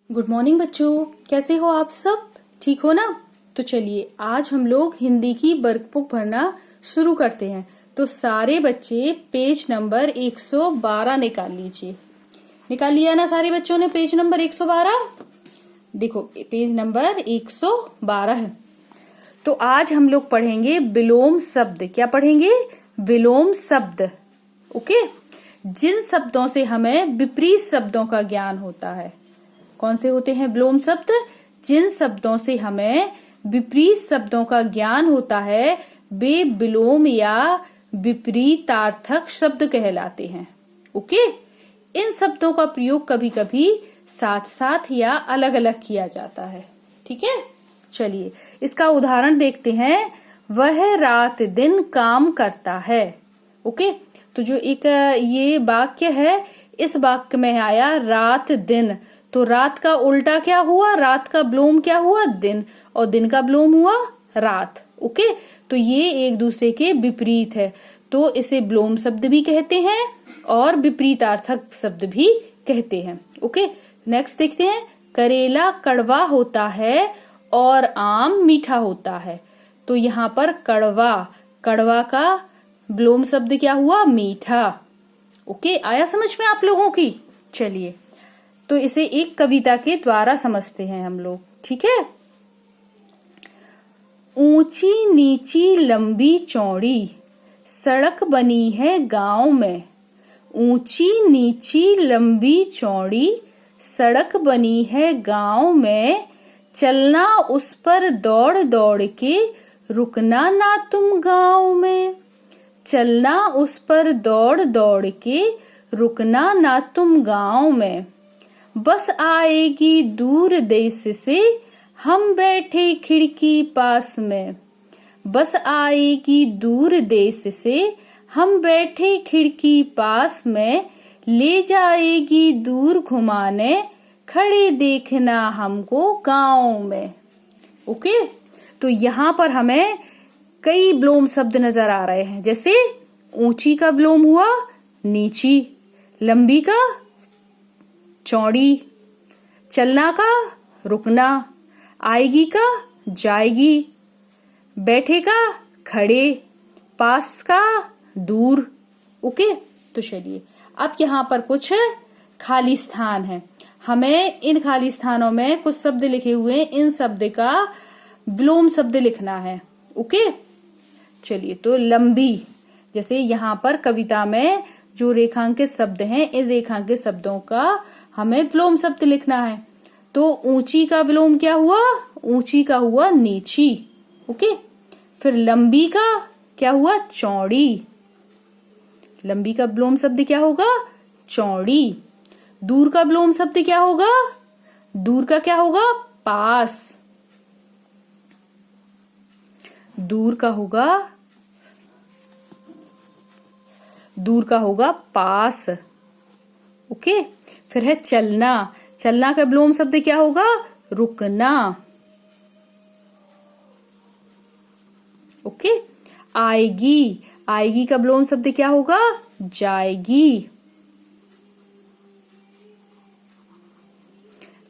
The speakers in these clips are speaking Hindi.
गुड मॉर्निंग बच्चों, कैसे हो आप सब? ठीक हो ना? तो चलिए आज हम लोग हिंदी की वर्कबुक भरना शुरू करते हैं। तो सारे बच्चे पेज नंबर 112 निकाल लीजिए। निकाल लिया ना सारे बच्चों ने पेज नंबर 112? देखो पेज नंबर 112 है। तो आज हम लोग पढ़ेंगे विलोम शब्द। क्या पढ़ेंगे? विलोम शब्द। ओके, जिन शब्दों से हमें विपरीत शब्दों का ज्ञान होता है। कौन से होते हैं विलोम शब्द? जिन शब्दों से हमें विपरीत शब्दों का ज्ञान होता है वे विलोम या विपरीतार्थक शब्द कहलाते हैं। ओके, इन शब्दों का प्रयोग कभी कभी साथ साथ या अलग अलग किया जाता है। ठीक है, चलिए इसका उदाहरण देखते हैं। वह रात दिन काम करता है। ओके, तो जो एक ये वाक्य है, इस वाक्य में आया रात दिन। तो रात का उल्टा क्या हुआ? रात का विलोम क्या हुआ? दिन। और दिन का विलोम हुआ रात। ओके, तो ये एक दूसरे के विपरीत है, तो इसे विलोम शब्द भी कहते हैं और विपरीतार्थक शब्द भी कहते हैं। ओके, नेक्स्ट देखते हैं। करेला कड़वा होता है और आम मीठा होता है। तो यहाँ पर कड़वा, कड़वा का विलोम शब्द क्या हुआ? मीठा। ओके, आया समझ में आप लोगों की? चलिए तो इसे एक कविता के द्वारा समझते हैं हम लोग। ठीक है। ऊंची नीची लंबी चौड़ी सड़क बनी है गांव में। ऊंची नीची लंबी चौड़ी सड़क बनी है गांव में। चलना उस पर दौड़ दौड़ के, रुकना ना तुम गांव में। चलना उस पर दौड़ दौड़ के, रुकना ना तुम गांव में। बस आएगी दूर देश से, हम बैठे खिड़की पास में। बस आएगी दूर देश से, हम बैठे खिड़की पास में। ले जाएगी दूर घुमाने, खड़े देखना हमको गांव में। ओके, तो यहाँ पर हमें कई विलोम शब्द नजर आ रहे हैं। जैसे ऊंची का विलोम हुआ नीची, लंबी का चौड़ी, चलना का रुकना, आएगी का जाएगी, बैठे का खड़े, पास का दूर। ओके, तो चलिए अब यहाँ पर कुछ खाली स्थान है। हमें इन खाली स्थानों में कुछ शब्द लिखे हुए, इन शब्द का विलोम शब्द लिखना है। ओके, चलिए तो लंबी, जैसे यहाँ पर कविता में जो रेखांकित शब्द हैं, इन रेखांकित शब्दों का हमें विलोम शब्द लिखना है। तो ऊंची का विलोम क्या हुआ? ऊंची का हुआ नीची। ओके, फिर लंबी का क्या हुआ? चौड़ी। लंबी का विलोम शब्द क्या होगा? चौड़ी। दूर का विलोम शब्द क्या होगा? दूर का क्या होगा? पास। दूर का होगा, दूर का होगा पास। ओके, फिर है चलना। चलना का विलोम शब्द क्या होगा? रुकना। ओके, आएगी, आएगी का विलोम शब्द क्या होगा? जाएगी।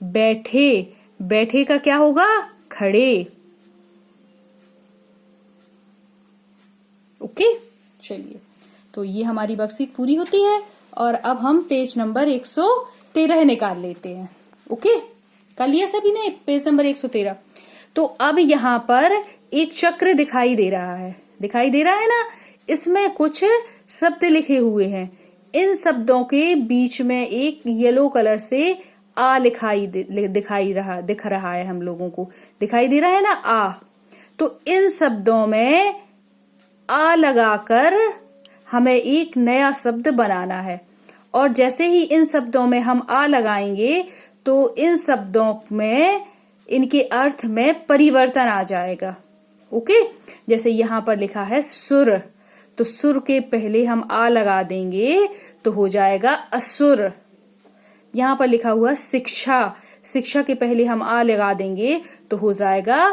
बैठे, बैठे का क्या होगा? खड़े। ओके, चलिए तो ये हमारी वर्कशीट पूरी होती है और अब हम पेज नंबर 113 निकाल लेते हैं। ओके, कर लिया सभी ने पेज नंबर 113? तो अब यहाँ पर एक चक्र दिखाई दे रहा है। दिखाई दे रहा है ना? इसमें कुछ शब्द लिखे हुए हैं। इन शब्दों के बीच में एक येलो कलर से आ दिख रहा है हम लोगों को। दिखाई दे रहा है ना? आ। तो इन शब्दों में आ लगाकर हमें एक नया शब्द बनाना है। और जैसे ही इन शब्दों में हम आ लगाएंगे तो इन शब्दों में, इनके अर्थ में परिवर्तन आ जाएगा। ओके, जैसे यहाँ पर लिखा है सुर, तो सुर के पहले हम आ लगा देंगे तो हो जाएगा असुर। यहाँ पर लिखा हुआ शिक्षा, शिक्षा के पहले हम आ लगा देंगे तो हो जाएगा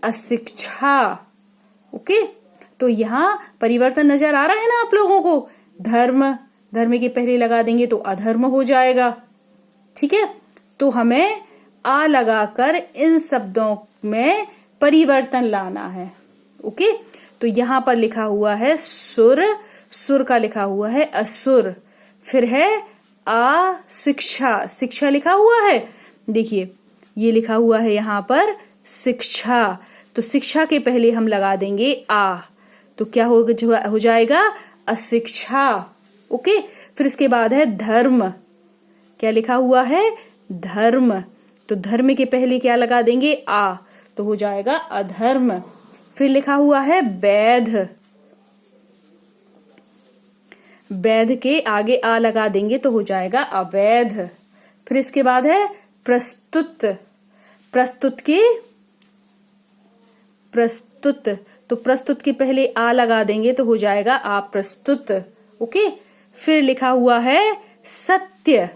अशिक्षा। ओके, तो यहाँ परिवर्तन नजर आ रहा है ना आप लोगों को? धर्म, धर्म के पहले लगा देंगे तो अधर्म हो जाएगा। ठीक है, तो हमें आ लगाकर इन शब्दों में परिवर्तन लाना है। ओके, तो यहाँ पर लिखा हुआ है सुर, सुर का लिखा हुआ है असुर, फिर है आ शिक्षा, शिक्षा लिखा हुआ है, देखिए ये लिखा हुआ है यहाँ पर शिक्षा, तो शिक्षा के पहले हम लगा देंगे आ, तो क्या हो जाएगा अशिक्षा। ओके, फिर इसके बाद है धर्म, क्या लिखा हुआ है धर्म, तो धर्म के पहले क्या लगा देंगे आ, तो हो जाएगा अधर्म। फिर लिखा हुआ है वैध, वैध के आगे आ लगा देंगे तो हो जाएगा अवैध। फिर इसके बाद है प्रस्तुत, प्रस्तुत के प्रस्तुत, तो प्रस्तुत के पहले आ लगा देंगे तो हो जाएगा अप्रस्तुत। ओके, फिर लिखा हुआ है सत्य,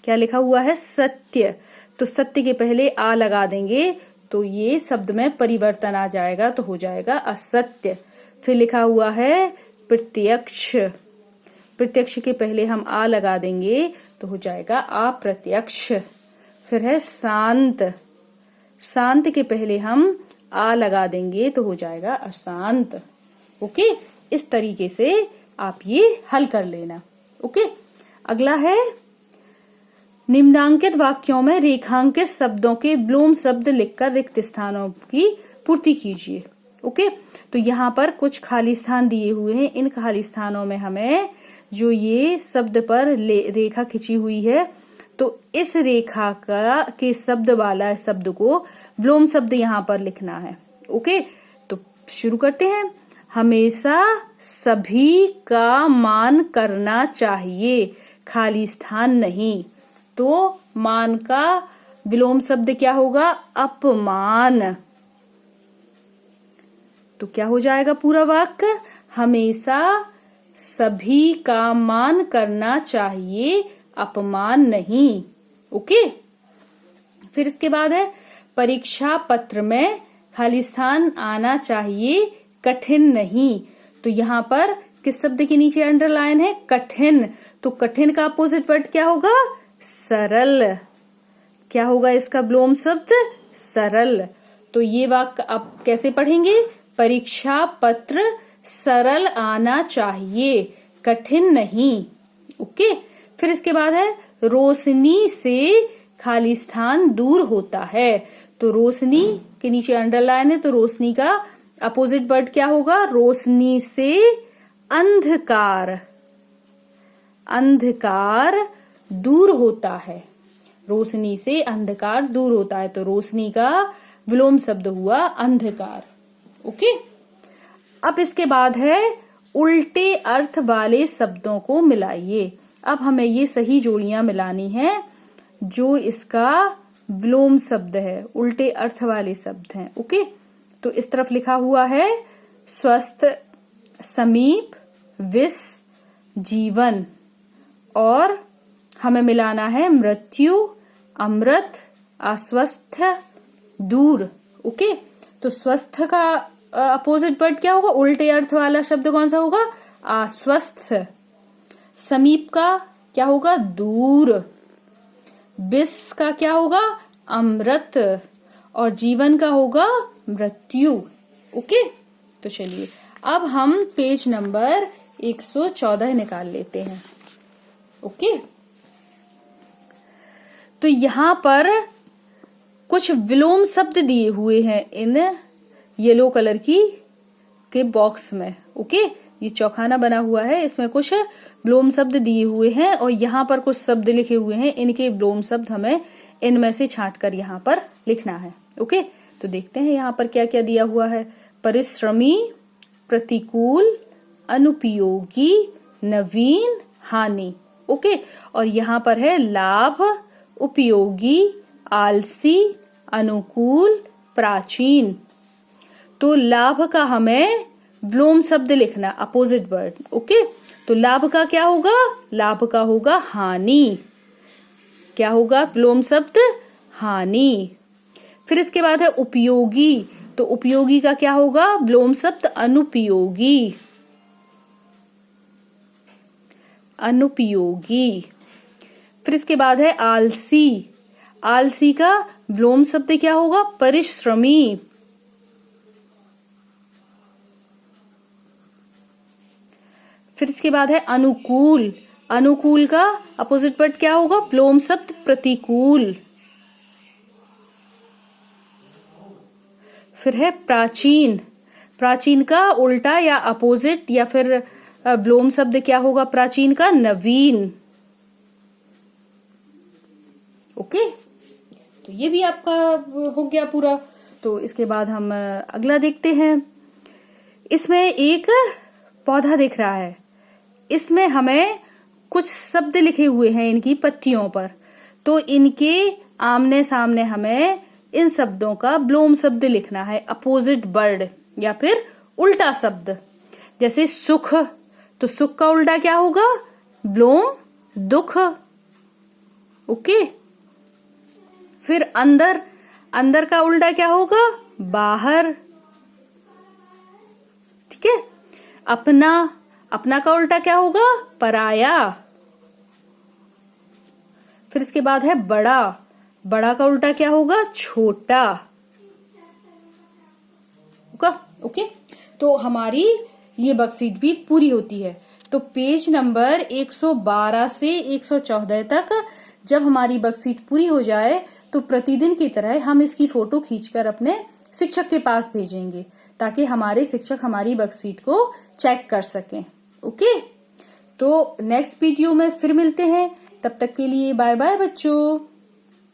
क्या लिखा हुआ है सत्य, तो सत्य के पहले आ लगा देंगे तो ये शब्द में परिवर्तन आ जाएगा तो हो जाएगा असत्य। फिर लिखा हुआ है प्रत्यक्ष, प्रत्यक्ष के पहले हम आ लगा देंगे तो हो जाएगा अप्रत्यक्ष। फिर है शांत, शांत के पहले हम आ लगा देंगे तो हो जाएगा अशांत। ओके, इस तरीके से आप ये हल कर लेना। ओके, अगला है निम्नांकित वाक्यों में रेखांकित शब्दों के विलोम शब्द लिखकर रिक्त स्थानों की पूर्ति कीजिए। ओके, तो यहाँ पर कुछ खाली स्थान दिए हुए हैं, इन खाली स्थानों में हमें जो ये शब्द पर रेखा खिंची हुई है तो इस रेखा के शब्द वाला शब्द को विलोम शब्द यहाँ पर लिखना है। ओके, तो शुरू करते हैं। हमेशा सभी का मान करना चाहिए, खाली स्थान नहीं, तो मान का विलोम शब्द क्या होगा अपमान, तो क्या हो जाएगा पूरा वाक्य हमेशा सभी का मान करना चाहिए, अपमान नहीं। ओके, फिर इसके बाद है परीक्षा पत्र में खाली स्थान आना चाहिए, कठिन नहीं, तो यहाँ पर किस शब्द के नीचे अंडरलाइन है कठिन, तो कठिन का अपोजिट वर्ड क्या होगा सरल, क्या होगा इसका विलोम शब्द सरल। तो ये वाक्य आप कैसे पढ़ेंगे परीक्षा पत्र सरल आना चाहिए, कठिन नहीं। ओके, फिर इसके बाद है रोशनी से खाली स्थान दूर होता है, तो रोशनी के नीचे अंडरलाइन है तो रोशनी का अपोजिट वर्ड क्या होगा रोशनी से अंधकार, अंधकार दूर होता है, रोशनी से अंधकार दूर होता है, तो रोशनी का विलोम शब्द हुआ अंधकार। ओके, अब इसके बाद है उल्टे अर्थ वाले शब्दों को मिलाइए। अब हमें ये सही जोड़ियां मिलानी है जो इसका विलोम शब्द है, उल्टे अर्थ वाले शब्द हैं। ओके, तो इस तरफ लिखा हुआ है स्वस्थ, समीप, विष, जीवन, और हमें मिलाना है मृत्यु, अमृत, अस्वस्थ, दूर। ओके, तो स्वस्थ का अपोजिट वर्ड क्या होगा उल्टे अर्थ वाला शब्द कौन सा होगा अस्वस्थ, समीप का क्या होगा दूर, विष का क्या होगा अमृत, और जीवन का होगा मृत्यु। ओके, तो चलिए अब हम पेज नंबर 114 निकाल लेते हैं। ओके, तो यहाँ पर कुछ विलोम शब्द दिए हुए हैं इन येलो कलर के बॉक्स में। ओके, ये चौखाना बना हुआ है, इसमें कुछ विलोम शब्द दिए हुए हैं और यहाँ पर कुछ शब्द लिखे हुए हैं, इनके विलोम शब्द हमें इनमें से छांट कर यहाँ पर लिखना है। ओके, तो देखते हैं यहाँ पर क्या क्या दिया हुआ है। परिश्रमी, प्रतिकूल, अनुपयोगी, नवीन, हानि। ओके, और यहाँ पर है लाभ, उपयोगी, आलसी, अनुकूल, प्राचीन। तो लाभ का हमें विलोम शब्द लिखना अपोजिट वर्ड। ओके, तो लाभ का क्या होगा लाभ का होगा हानि, क्या होगा विलोम शब्द हानि। फिर इसके बाद है उपयोगी, तो उपयोगी का क्या होगा विलोम शब्द अनुपयोगी, अनुपयोगी। फिर इसके बाद है आलसी, आलसी का विलोम शब्द क्या होगा? परिश्रमी। फिर इसके बाद है अनुकूल। अनुकूल का अपोजिट वर्ड क्या होगा? विलोम शब्द प्रतिकूल। फिर है प्राचीन। प्राचीन का उल्टा या अपोजिट या फिर विलोम शब्द क्या होगा प्राचीन का? नवीन। ओके, तो ये भी आपका हो गया पूरा। तो इसके बाद हम अगला देखते हैं। इसमें एक पौधा दिख रहा है, इसमें हमें कुछ शब्द लिखे हुए हैं इनकी पत्तियों पर। तो इनके आमने सामने हमें इन शब्दों का विलोम शब्द लिखना है, अपोजिट वर्ड या फिर उल्टा शब्द। जैसे सुख, तो सुख का उल्टा क्या होगा? विलोम दुख। ओके। फिर अंदर, अंदर का उल्टा क्या होगा? बाहर। ठीक है। अपना, अपना का उल्टा क्या होगा? पराया। फिर इसके बाद है बड़ा। बड़ा का उल्टा क्या होगा? छोटा। ओके, तो हमारी ये वर्कशीट भी पूरी होती है। तो पेज नंबर 112 से 114 तक जब हमारी वर्कशीट पूरी हो जाए तो प्रतिदिन की तरह हम इसकी फोटो खींचकर अपने शिक्षक के पास भेजेंगे, ताकि हमारे शिक्षक हमारी वर्कशीट को चेक कर सकें। ओके, तो नेक्स्ट वीडियो में फिर मिलते हैं। तब तक के लिए बाय बाय बच्चों।